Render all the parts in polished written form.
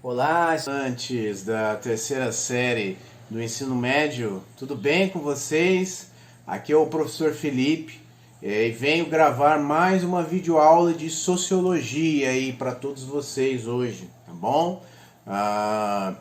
Olá, estudantes da terceira série do ensino médio, tudo bem com vocês? Aqui é o professor Felipe e venho gravar mais uma videoaula de sociologia aí para todos vocês hoje, tá bom?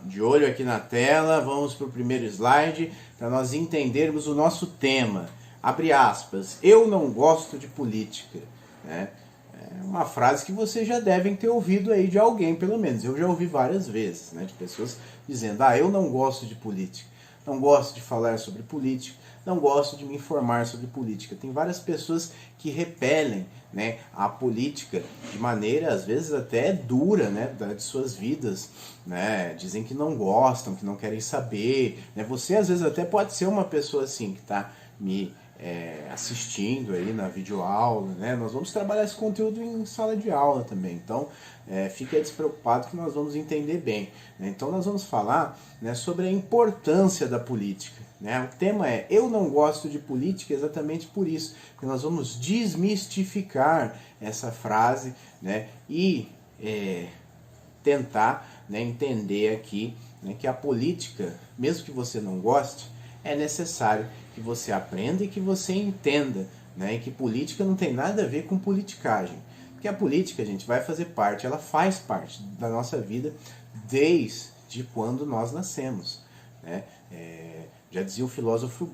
De olho aqui na tela, vamos para o primeiro slide para nós entendermos o nosso tema. Abre aspas, eu não gosto de política, né? É uma frase que vocês já devem ter ouvido aí de alguém, pelo menos. Eu já ouvi várias vezes, né, de pessoas dizendo, eu não gosto de política, não gosto de falar sobre política, não gosto de me informar sobre política. Tem várias pessoas que repelem, né, a política de maneira, às vezes, até dura, né, de suas vidas, né, dizem que não gostam, que não querem saber, né. Você, às vezes, até pode ser uma pessoa assim, que está me assistindo aí na videoaula, né? Nós vamos trabalhar esse conteúdo em sala de aula também, então fique despreocupado que nós vamos entender bem, né? Então nós vamos falar, né, sobre a importância da política, né? O tema é eu não gosto de política exatamente por isso, porque nós vamos desmistificar essa frase, né, e tentar, né, entender aqui, né, que a política, mesmo que você não goste, é necessário que você aprenda e que você entenda, né, e que política não tem nada a ver com politicagem. Porque a política, gente, vai fazer parte, ela faz parte da nossa vida desde quando nós nascemos, né? Já dizia o filósofo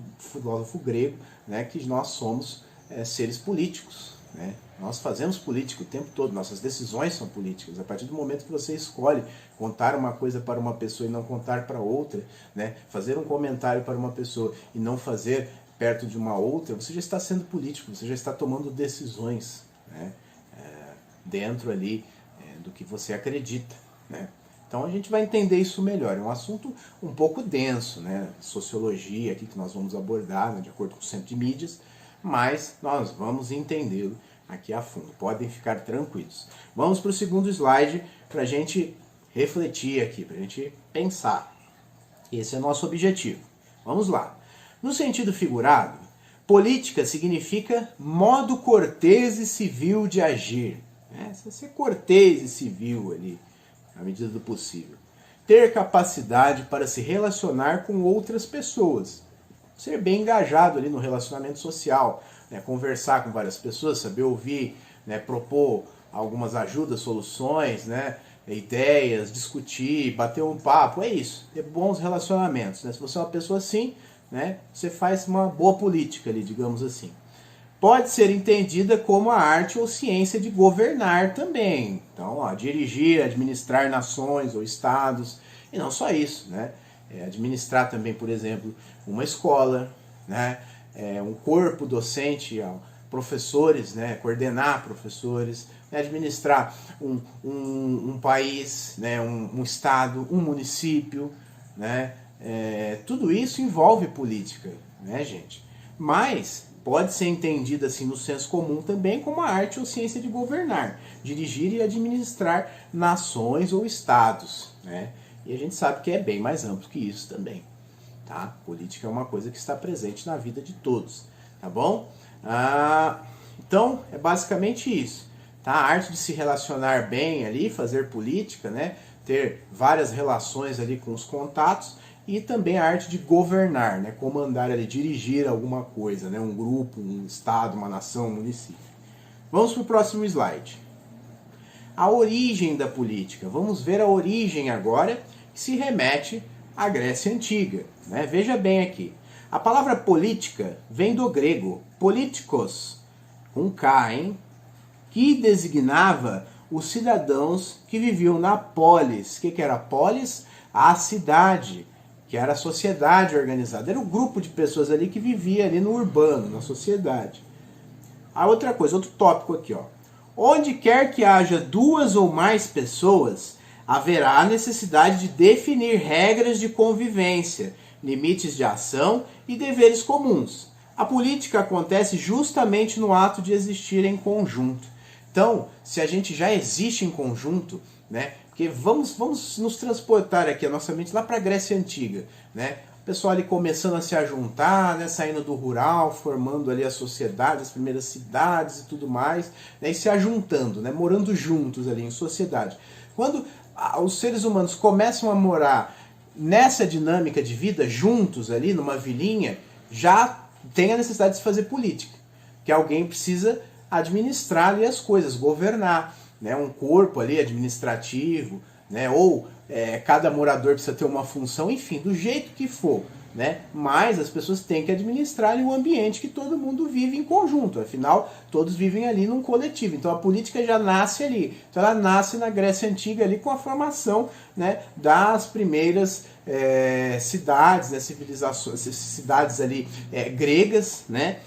grego, né, que nós somos seres políticos, né? Nós fazemos política o tempo todo, nossas decisões são políticas. A partir do momento que você escolhe contar uma coisa para uma pessoa e não contar para outra, né? Fazer um comentário para uma pessoa e não fazer perto de uma outra, você já está sendo político, você já está tomando decisões, né, dentro ali do que você acredita, né? Então a gente vai entender isso melhor. É um assunto um pouco denso, né? Sociologia aqui que nós vamos abordar, né, de acordo com o Centro de Mídias, mas nós vamos entendê-lo aqui a fundo. Podem ficar tranquilos. Vamos para o segundo slide para a gente refletir aqui, para a gente pensar. Esse é o nosso objetivo. Vamos lá. No sentido figurado, política significa modo cortês e civil de agir. Ser cortês e civil ali, à medida do possível. Ter capacidade para se relacionar com outras pessoas. Ser bem engajado ali no relacionamento social, né, conversar com várias pessoas, saber ouvir, né, propor algumas ajudas, soluções, né, ideias, discutir, bater um papo, é isso, ter bons relacionamentos, né? Se você é uma pessoa assim, né, você faz uma boa política ali, digamos assim. Pode ser entendida como a arte ou ciência de governar também. Então, dirigir, administrar nações ou estados, e não só isso, né? Administrar também, por exemplo, uma escola, né? Um corpo docente, professores, né? Coordenar professores, né? Administrar um país, né? Um estado, um município, né? Tudo isso envolve política, né, gente? Mas pode ser entendida assim no senso comum também como a arte ou ciência de governar, dirigir e administrar nações ou estados, né? E a gente sabe que é bem mais amplo que isso também, tá? Política é uma coisa que está presente na vida de todos, tá bom? Então, é basicamente isso, tá? A arte de se relacionar bem ali, fazer política, né? Ter várias relações ali com os contatos e também a arte de governar, né? Comandar ali, dirigir alguma coisa, né? Um grupo, um estado, uma nação, um município. Vamos para o próximo slide. A origem da política. Vamos ver a origem agora, que se remete à Grécia Antiga, né? Veja bem aqui. A palavra política vem do grego politikos, com K, hein? Que designava os cidadãos que viviam na polis. O que era a polis? A cidade, que era a sociedade organizada. Era um grupo de pessoas ali que vivia ali no urbano, na sociedade. A outra coisa, outro tópico aqui, ó. Onde quer que haja duas ou mais pessoas, haverá a necessidade de definir regras de convivência, limites de ação e deveres comuns. A política acontece justamente no ato de existir em conjunto. Então, se a gente já existe em conjunto, né? Porque vamos nos transportar aqui a nossa mente lá para a Grécia Antiga, né? O pessoal ali começando a se ajuntar, né? Saindo do rural, formando ali a sociedade, as primeiras cidades e tudo mais, né? E se ajuntando, né? Morando juntos ali em sociedade. Quando os seres humanos começam a morar nessa dinâmica de vida, juntos ali, numa vilinha, já tem a necessidade de se fazer política. Que alguém precisa administrar ali as coisas, governar, né? Um corpo ali administrativo, né? Ou cada morador precisa ter uma função, enfim, do jeito que for. Né? Mas as pessoas têm que administrar ali o ambiente que todo mundo vive em conjunto, afinal todos vivem ali num coletivo, então a política já nasce ali, então ela nasce na Grécia Antiga ali com a formação, né, das primeiras cidades, né, civilizações, cidades ali gregas, né,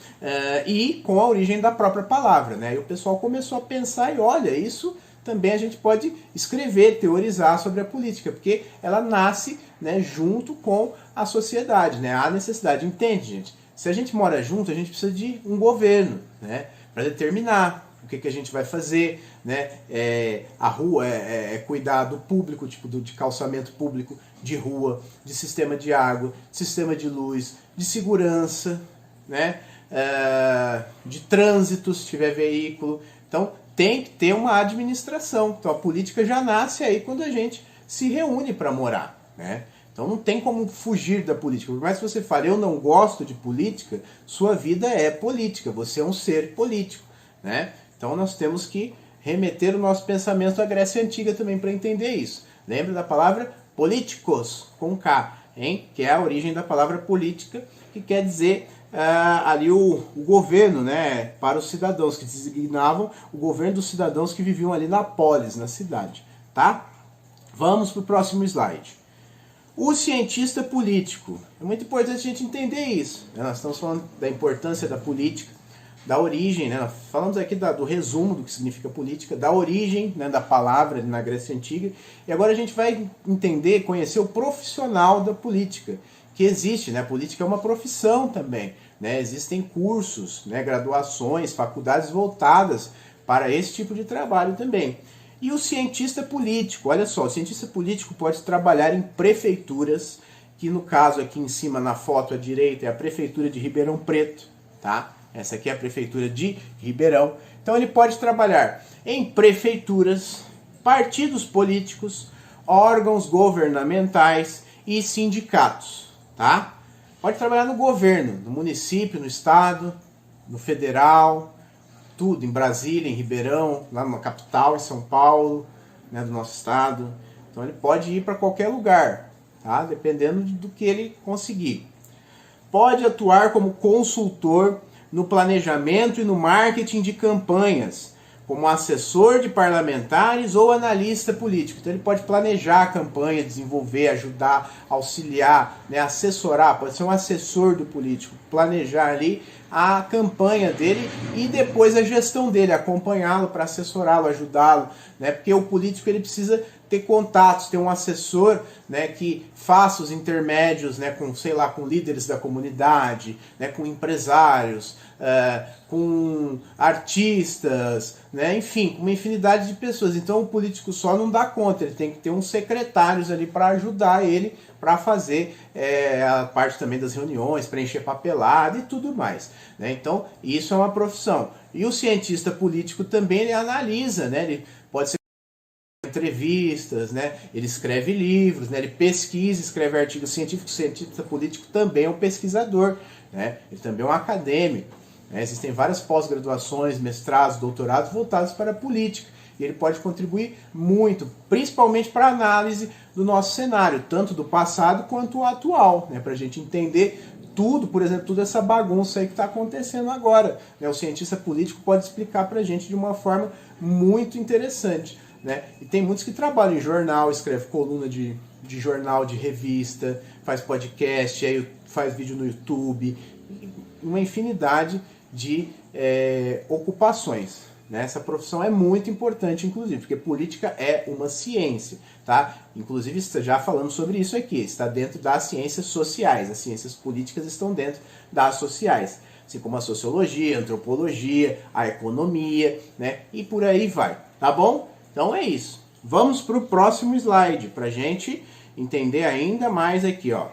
e com a origem da própria palavra, né, e o pessoal começou a pensar e olha, isso também a gente pode escrever, teorizar sobre a política, porque ela nasce, né, junto com a sociedade, né? Há necessidade, entende, gente? Se a gente mora junto, a gente precisa de um governo, né, para determinar o que a gente vai fazer, né? A rua cuidar do público, tipo de calçamento público, de rua, de sistema de água, de sistema de luz, de segurança, né? De trânsito, se tiver veículo. Então, tem que ter uma administração. Então, a política já nasce aí quando a gente se reúne para morar, né? Então não tem como fugir da política. Por mais que você fale, eu não gosto de política, sua vida é política, você é um ser político, né? Então nós temos que remeter o nosso pensamento à Grécia Antiga também para entender isso. Lembra da palavra políticos, com K, hein? Que é a origem da palavra política, que quer dizer ali o governo, né? Para os cidadãos, que designavam o governo dos cidadãos que viviam ali na polis, na cidade, tá? Vamos para o próximo slide. O cientista político. É muito importante a gente entender isso. Nós estamos falando da importância da política, da origem, né? Nós falamos aqui do resumo do que significa política, da origem, né, da palavra na Grécia Antiga. E agora a gente vai entender, conhecer o profissional da política, que existe, né? A política é uma profissão também, né? Existem cursos, né, graduações, faculdades voltadas para esse tipo de trabalho também. E o cientista político, olha só, o cientista político pode trabalhar em prefeituras, que no caso aqui em cima na foto à direita é a prefeitura de Ribeirão Preto, tá? Essa aqui é a prefeitura de Ribeirão. Então ele pode trabalhar em prefeituras, partidos políticos, órgãos governamentais e sindicatos, tá? Pode trabalhar no governo, no município, no estado, no federal, tudo, em Brasília, em Ribeirão, lá na capital, em São Paulo, né, do nosso estado. Então ele pode ir para qualquer lugar, tá? Dependendo do que ele conseguir. Pode atuar como consultor no planejamento e no marketing de campanhas, como assessor de parlamentares ou analista político. Então ele pode planejar a campanha, desenvolver, ajudar, auxiliar, né, assessorar, pode ser um assessor do político, planejar ali a campanha dele e depois a gestão dele, acompanhá-lo para assessorá-lo, ajudá-lo, né, porque o político ele precisa ter contatos, ter um assessor, né, que faça os intermédios, né, com, sei lá, com líderes da comunidade, né, com empresários, com artistas, né, enfim, com uma infinidade de pessoas. Então o político só não dá conta, ele tem que ter uns secretários ali para ajudar ele, para fazer a parte também das reuniões, preencher papelada e tudo mais, né? Então isso é uma profissão. E o cientista político também ele analisa, né? Ele pode ser entrevistas, né? Ele escreve livros, né? Ele pesquisa, escreve artigos científicos. O cientista político também é um pesquisador, né? Ele também é um acadêmico, né? Existem várias pós-graduações, mestrados, doutorados voltados para a política. E ele pode contribuir muito, principalmente para a análise do nosso cenário, tanto do passado quanto o atual, né? Para a gente entender tudo, por exemplo, toda essa bagunça aí que está acontecendo agora, né? O cientista político pode explicar para a gente de uma forma muito interessante, né? E tem muitos que trabalham em jornal, escreve coluna de jornal, de revista, faz podcast, aí faz vídeo no YouTube, uma infinidade de ocupações. Essa profissão é muito importante, inclusive, porque política é uma ciência, tá? Inclusive, já falamos sobre isso aqui, está dentro das ciências sociais, as ciências políticas estão dentro das sociais, assim como a sociologia, a antropologia, a economia, né? E por aí vai, tá bom? Então é isso. Vamos para o próximo slide, para a gente entender ainda mais aqui, ó,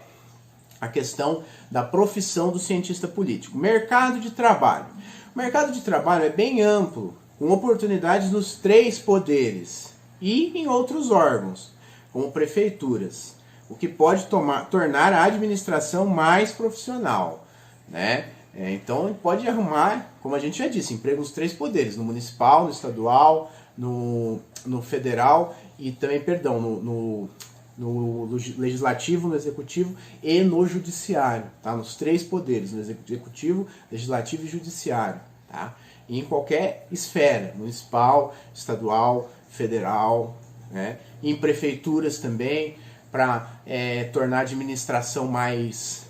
a questão da profissão do cientista político. Mercado de trabalho. O mercado de trabalho é bem amplo, com oportunidades nos 3 poderes, e em outros órgãos, como prefeituras, o que pode tornar a administração mais profissional, né? Então, pode arrumar, como a gente já disse, emprego nos 3 poderes, no municipal, no estadual, no federal e também, perdão, no legislativo, no executivo e no judiciário, tá? Nos 3 poderes, no executivo, legislativo e judiciário, tá? E em qualquer esfera, municipal, estadual, federal, né? E em prefeituras também, para tornar a administração mais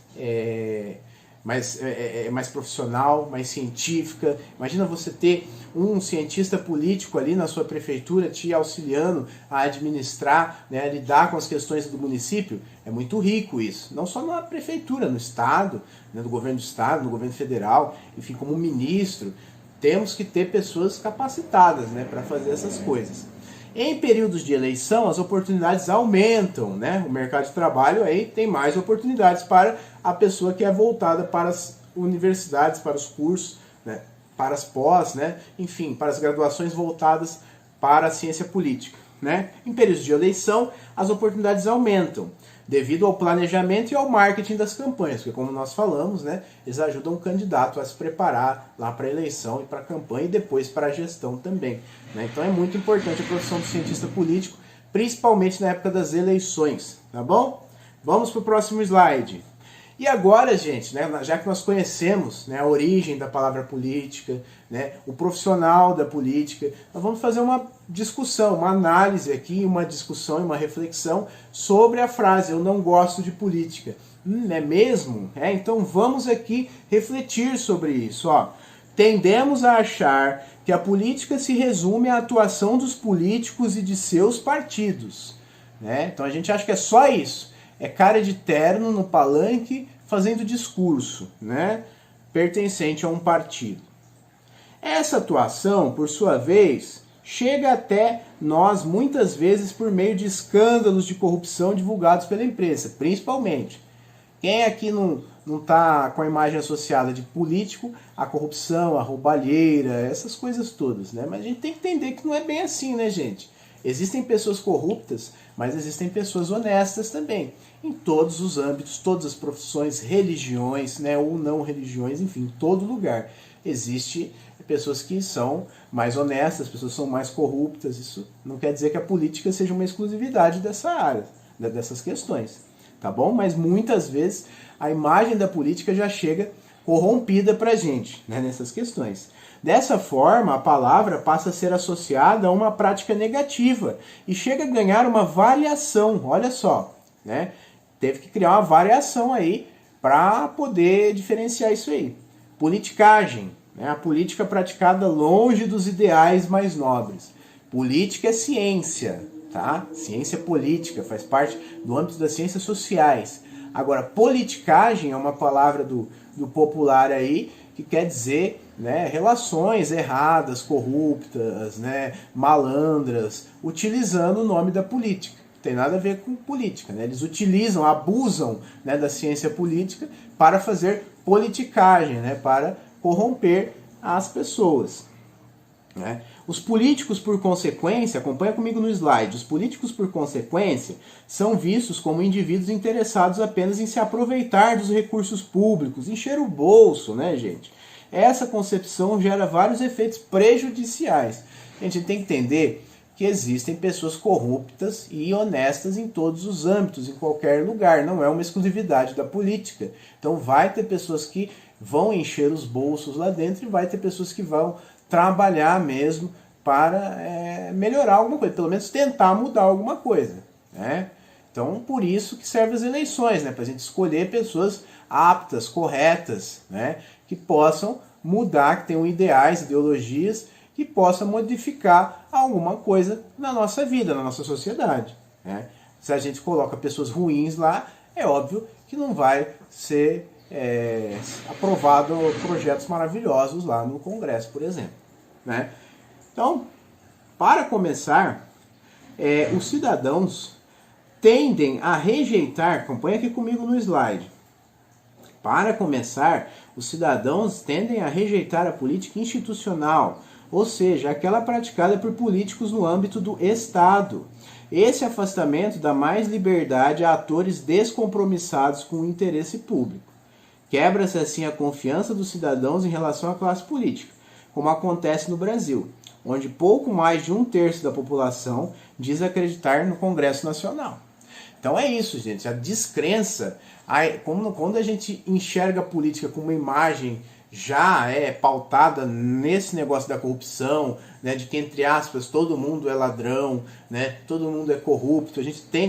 profissional, mais científica. Imagina você ter um cientista político ali na sua prefeitura te auxiliando a administrar, né, a lidar com as questões do município. É muito rico isso. Não só na prefeitura, no estado, né, no governo do estado, no governo federal, enfim, como ministro. Temos que ter pessoas capacitadas, né, para fazer essas coisas. Em períodos de eleição, as oportunidades aumentam, né? O mercado de trabalho aí tem mais oportunidades para a pessoa que é voltada para as universidades, para os cursos, né? Para as pós, né? Enfim, para as graduações voltadas para a ciência política, né? Em períodos de eleição, as oportunidades aumentam, devido ao planejamento e ao marketing das campanhas, porque como nós falamos, né, eles ajudam o candidato a se preparar lá para a eleição e para a campanha e depois para a gestão também, né? Então é muito importante a profissão do cientista político, principalmente na época das eleições, tá bom? Vamos para o próximo slide. E agora, gente, né, já que nós conhecemos, né, a origem da palavra política, né, o profissional da política, nós vamos fazer uma discussão, uma análise aqui, uma discussão e uma reflexão sobre a frase "eu não gosto de política". É mesmo? Então vamos aqui refletir sobre isso. Ó. Tendemos a achar que a política se resume à atuação dos políticos e de seus partidos, né? Então a gente acha que é só isso. É cara de terno no palanque fazendo discurso, né? Pertencente a um partido. Essa atuação, por sua vez, chega até nós muitas vezes por meio de escândalos de corrupção divulgados pela imprensa, principalmente. Quem aqui não está com a imagem associada de político, a corrupção, a roubalheira, essas coisas todas, né? Mas a gente tem que entender que não é bem assim, né, gente? Existem pessoas corruptas, mas existem pessoas honestas também. Em todos os âmbitos, todas as profissões, religiões, né, ou não religiões, enfim, em todo lugar. Existe pessoas que são mais honestas, pessoas que são mais corruptas. Isso não quer dizer que a política seja uma exclusividade dessa área, dessas questões, tá bom? Mas muitas vezes a imagem da política já chega corrompida pra gente, né, nessas questões. Dessa forma, a palavra passa a ser associada a uma prática negativa e chega a ganhar uma variação, olha só, né? Teve que criar uma variação aí para poder diferenciar isso aí. Politicagem, né? A política praticada longe dos ideais mais nobres. Política é ciência, tá? Ciência política, faz parte do âmbito das ciências sociais. Agora, politicagem é uma palavra do popular aí, que quer dizer, né, relações erradas, corruptas, né, malandras, utilizando o nome da política. Não tem nada a ver com política, né? Eles utilizam, abusam, né, da ciência política para fazer politicagem, né, para corromper as pessoas, né? Os políticos, por consequência, acompanha comigo no slide, os políticos, por consequência, são vistos como indivíduos interessados apenas em se aproveitar dos recursos públicos, encher o bolso, né, gente? Essa concepção gera vários efeitos prejudiciais. A gente tem que entender que existem pessoas corruptas e honestas em todos os âmbitos, em qualquer lugar, não é uma exclusividade da política. Então vai ter pessoas que vão encher os bolsos lá dentro e vai ter pessoas que vão trabalhar mesmo para melhorar alguma coisa, pelo menos tentar mudar alguma coisa, né? Então, por isso que servem as eleições, né? Para a gente escolher pessoas aptas, corretas, né? Que possam mudar, que tenham ideais, ideologias, que possam modificar alguma coisa na nossa vida, na nossa sociedade, né? Se a gente coloca pessoas ruins lá, é óbvio que não vai ser aprovado projetos maravilhosos lá no Congresso, por exemplo, né? Então, para começar, os cidadãos tendem a rejeitar, acompanha aqui comigo no slide. Para começar, os cidadãos tendem a rejeitar a política institucional, ou seja, aquela praticada por políticos no âmbito do Estado. Esse afastamento dá mais liberdade a atores descompromissados com o interesse público. Quebra-se assim a confiança dos cidadãos em relação à classe política, como acontece no Brasil, onde pouco mais de 1/3 da população diz acreditar no Congresso Nacional. Então é isso, gente. A descrença, quando a gente enxerga a política com uma imagem já pautada nesse negócio da corrupção, né, de que, entre aspas, todo mundo é ladrão, né, todo mundo é corrupto,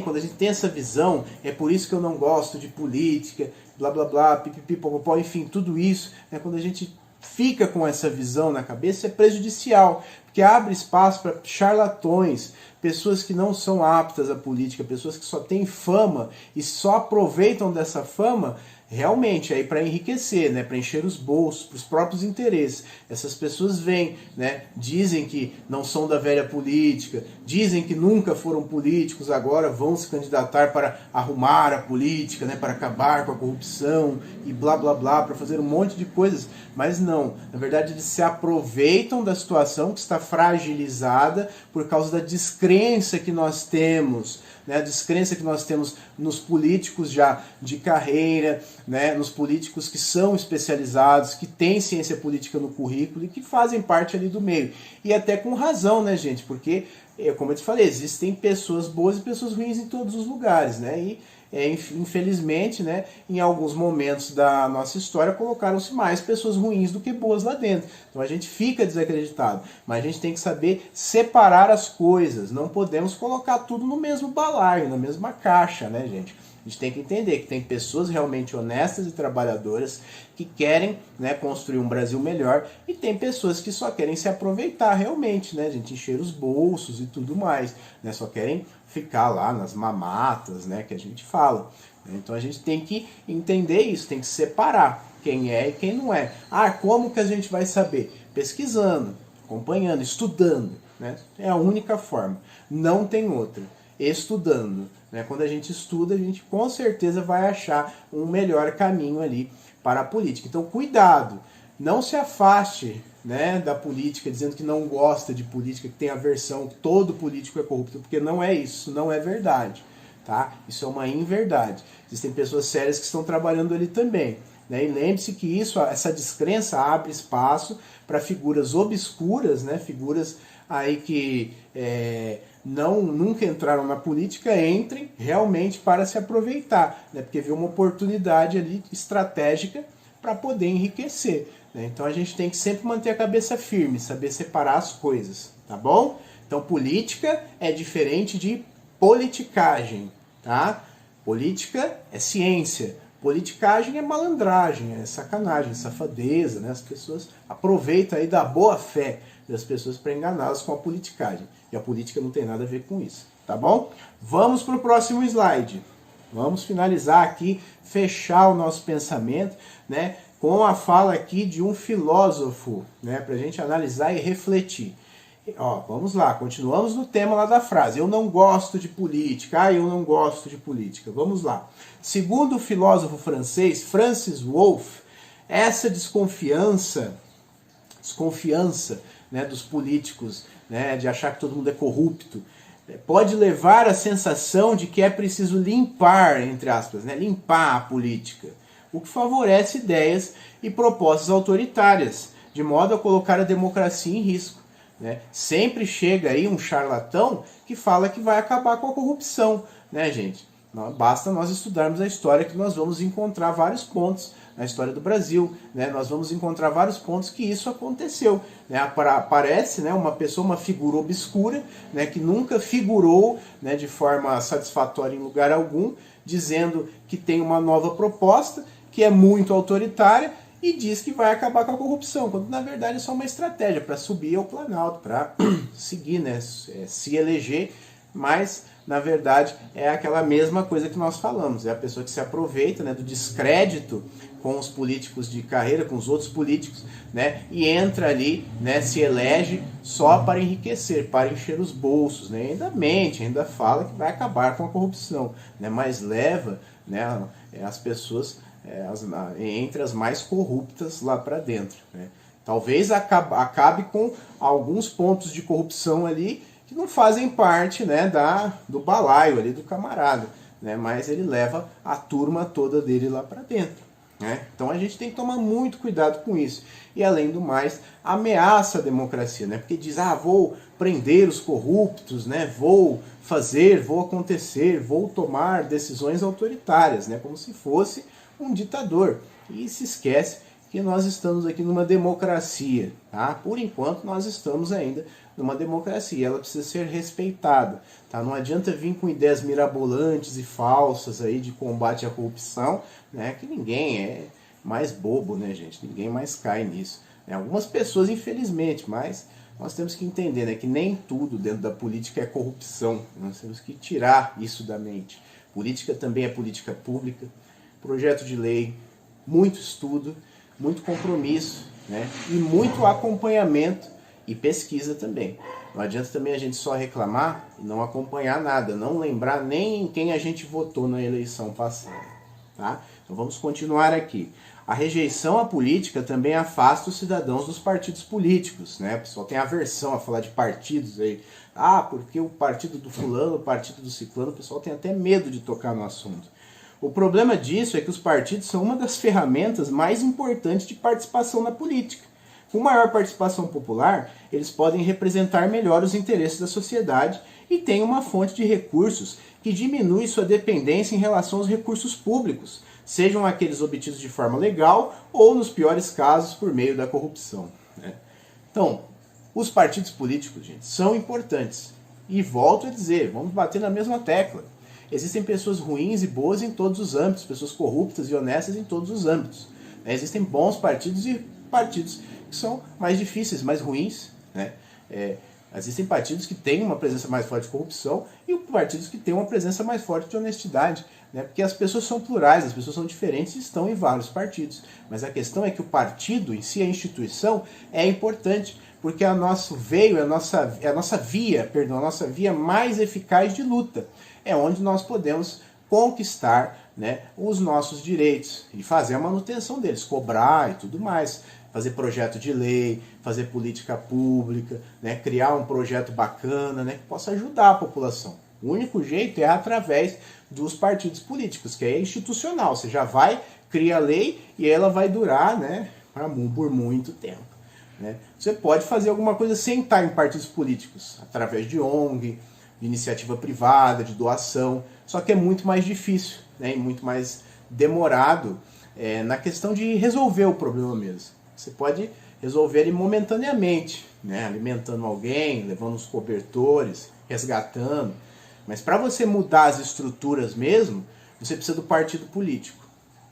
quando a gente tem essa visão, é por isso que eu não gosto de política, blá blá blá, pipipi, popopó, enfim, tudo isso, né, quando a gente fica com essa visão na cabeça, é prejudicial, porque abre espaço para charlatões, pessoas que não são aptas à política, pessoas que só têm fama e só aproveitam dessa fama realmente aí para enriquecer, né, para encher os bolsos, para os próprios interesses. Essas pessoas vêm, né, dizem que não são da velha política, dizem que nunca foram políticos, agora vão se candidatar para arrumar a política, né, para acabar com a corrupção e blá blá blá, para fazer um monte de coisas, mas não. Na verdade, eles se aproveitam da situação que está fragilizada por causa da descrença que nós temos, né, a descrença que nós temos nos políticos já de carreira, né, nos políticos que são especializados, que têm ciência política no currículo e que fazem parte ali do meio. E até com razão, né, gente? Porque, como eu te falei, existem pessoas boas e pessoas ruins em todos os lugares, né? E infelizmente, né, em alguns momentos da nossa história colocaram-se mais pessoas ruins do que boas lá dentro. Então a gente fica desacreditado, mas a gente tem que saber separar as coisas. Não podemos colocar tudo no mesmo balaio, na mesma caixa, né, gente? A gente tem que entender que tem pessoas realmente honestas e trabalhadoras que querem, né, construir um Brasil melhor, e tem pessoas que só querem se aproveitar realmente, né, gente, encher os bolsos e tudo mais, né, só querem ficar lá nas mamatas, né, que a gente fala. Então a gente tem que entender isso, tem que separar quem é e quem não é. Ah, como que a gente vai saber? Pesquisando, acompanhando, estudando, né? É a única forma, não tem outra. Estudando, né? Quando a gente estuda, a gente com certeza vai achar um melhor caminho ali para a política. Então cuidado, não se afaste, né, da política dizendo que não gosta de política, que tem aversão, que todo político é corrupto, porque não é isso, não é verdade, tá? Isso é uma inverdade. Existem pessoas sérias que estão trabalhando ali também, né? E lembre-se que essa descrença abre espaço para figuras obscuras, né, figuras aí que nunca entraram na política, entrem realmente para se aproveitar, né, porque vê uma oportunidade ali estratégica para poder enriquecer. Então a gente tem que sempre manter a cabeça firme, saber separar as coisas, tá bom? Então política é diferente de politicagem, tá? Política é ciência, politicagem é malandragem, é sacanagem, safadeza, né? As pessoas aproveitam aí da boa fé das pessoas para enganá-las com a politicagem. E a política não tem nada a ver com isso, tá bom? Vamos para o próximo slide. Vamos finalizar aqui, fechar o nosso pensamento, né, com a fala aqui de um filósofo, né, para a gente analisar e refletir. Ó, vamos lá, continuamos no tema lá da frase. Eu não gosto de política. Eu não gosto de política. Vamos lá. Segundo o filósofo francês Francis Wolff, essa desconfiança, né, dos políticos, né, de achar que todo mundo é corrupto, pode levar à sensação de que é preciso limpar, entre aspas, né, limpar a política, o que favorece ideias e propostas autoritárias, de modo a colocar a democracia em risco, né? Sempre chega aí um charlatão que fala que vai acabar com a corrupção, né, gente? Basta nós estudarmos a história que nós vamos encontrar vários pontos na história do Brasil, né? Nós vamos encontrar vários pontos que isso aconteceu, né? Aparece, né, uma pessoa, uma figura obscura, né, que nunca figurou, né, de forma satisfatória em lugar algum, dizendo que tem uma nova proposta, que é muito autoritária, e diz que vai acabar com a corrupção, quando na verdade é só uma estratégia para subir ao Planalto, para seguir, né, se eleger, mas na verdade é aquela mesma coisa que nós falamos, é a pessoa que se aproveita, né, do descrédito com os políticos de carreira, com os outros políticos, né, e entra ali, né, se elege só para enriquecer, para encher os bolsos, né, ainda mente, ainda fala que vai acabar com a corrupção, né, mas leva, né, as pessoas entre as mais corruptas lá para dentro, né. Talvez acabe com alguns pontos de corrupção ali que não fazem parte, né, do balaio ali do camarada, né, mas ele leva a turma toda dele lá para dentro. Né? Então a gente tem que tomar muito cuidado com isso. E além do mais, ameaça a democracia, né? Porque diz, vou prender os corruptos, né? Vou acontecer, vou tomar decisões autoritárias, né? Como se fosse um ditador. E se esquece que nós estamos aqui numa democracia, tá? Por enquanto nós estamos ainda numa democracia, ela precisa ser respeitada, tá? Não adianta vir com ideias mirabolantes e falsas aí de combate à corrupção, né? Que ninguém é mais bobo, né, gente? Ninguém mais cai nisso. Né? Algumas pessoas, infelizmente, mas nós temos que entender, né, que nem tudo dentro da política é corrupção. Nós temos que tirar isso da mente. Política também é política pública, projeto de lei, muito estudo, muito compromisso, né? E muito acompanhamento e pesquisa também. Não adianta também a gente só reclamar e não acompanhar nada, não lembrar nem em quem a gente votou na eleição passada. Tá? Então vamos continuar aqui. A rejeição à política também afasta os cidadãos dos partidos políticos. Né? O pessoal tem aversão a falar de partidos aí. Porque o partido do fulano, o partido do ciclano, o pessoal tem até medo de tocar no assunto. O problema disso é que os partidos são uma das ferramentas mais importantes de participação na política. Com maior participação popular, eles podem representar melhor os interesses da sociedade e têm uma fonte de recursos que diminui sua dependência em relação aos recursos públicos, sejam aqueles obtidos de forma legal ou, nos piores casos, por meio da corrupção. Né? Então, os partidos políticos, gente, são importantes. E volto a dizer, vamos bater na mesma tecla. Existem pessoas ruins e boas em todos os âmbitos, pessoas corruptas e honestas em todos os âmbitos. Existem bons partidos e partidos que são mais difíceis, mais ruins. Né? Existem partidos que têm uma presença mais forte de corrupção e partidos que têm uma presença mais forte de honestidade. Né? Porque as pessoas são plurais, as pessoas são diferentes e estão em vários partidos. Mas a questão é que o partido em si, a instituição, é importante, porque a nossa via mais eficaz de luta. É onde nós podemos conquistar, né, os nossos direitos e fazer a manutenção deles, cobrar e tudo mais, fazer projeto de lei, fazer política pública, né, criar um projeto bacana, né, que possa ajudar a população. O único jeito é através dos partidos políticos, que é institucional. Você já vai, cria a lei e ela vai durar, né, por muito tempo. Né? Você pode fazer alguma coisa sem estar em partidos políticos, através de ONG, de iniciativa privada, de doação, só que é muito mais difícil, né, e muito mais demorado na questão de resolver o problema mesmo. Você pode resolver ele momentaneamente, né, alimentando alguém, levando os cobertores, resgatando, mas para você mudar as estruturas mesmo, você precisa do partido político,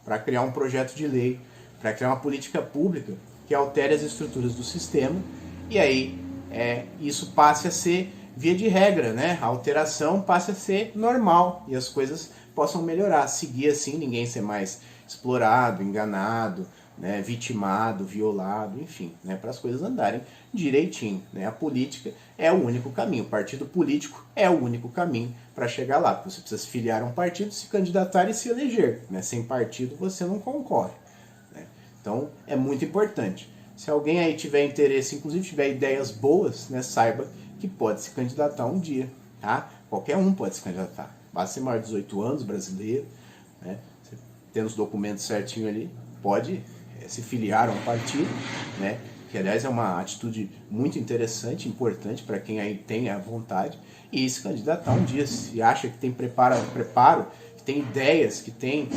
para criar um projeto de lei, para criar uma política pública que altere as estruturas do sistema, e aí isso passe a ser via de regra, né? A alteração passa a ser normal e as coisas possam melhorar, seguir assim, ninguém ser mais explorado, enganado, né? Vitimado, violado, enfim, né? Para as coisas andarem direitinho. Né? A política é o único caminho, o partido político é o único caminho para chegar lá. Você precisa se filiar a um partido, se candidatar e se eleger. Né? Sem partido você não concorre. Né? Então é muito importante. Se alguém aí tiver interesse, inclusive tiver ideias boas, né? Saiba que pode se candidatar um dia, tá? Qualquer um pode se candidatar. Basta ser maior de 18 anos, brasileiro, né? Você tendo os documentos certinho ali, pode se filiar a um partido, né? Que aliás é uma atitude muito interessante, importante para quem aí tem a vontade, e se candidatar um dia, se acha que tem preparo, que tem ideias, que tem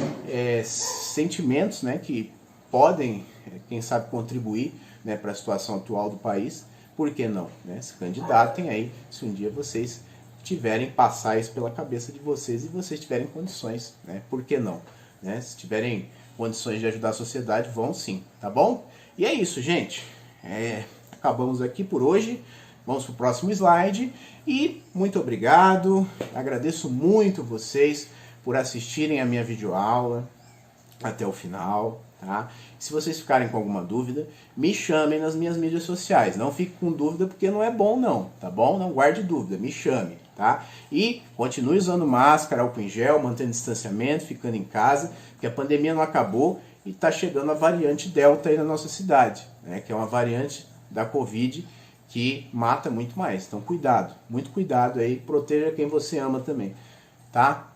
sentimentos, né? Que podem, quem sabe, contribuir, né, para a situação atual do país. Por que não? Né? Se candidatem aí, se um dia vocês tiverem, passar isso pela cabeça de vocês e vocês tiverem condições, né? Por que não? Né? Se tiverem condições de ajudar a sociedade, vão sim, tá bom? E é isso, gente. Acabamos aqui por hoje. Vamos para o próximo slide. E muito obrigado. Agradeço muito vocês por assistirem a minha videoaula até o final. Tá? Se vocês ficarem com alguma dúvida, me chamem nas minhas mídias sociais. Não fique com dúvida porque não é bom não, tá bom? Não guarde dúvida, me chame, tá? E continue usando máscara, álcool em gel, mantendo distanciamento, ficando em casa, porque a pandemia não acabou e está chegando a variante Delta aí na nossa cidade, né, que é uma variante da Covid que mata muito mais. Então cuidado, muito cuidado aí, proteja quem você ama também, tá?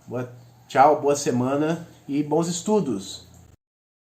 Tchau, boa semana e bons estudos!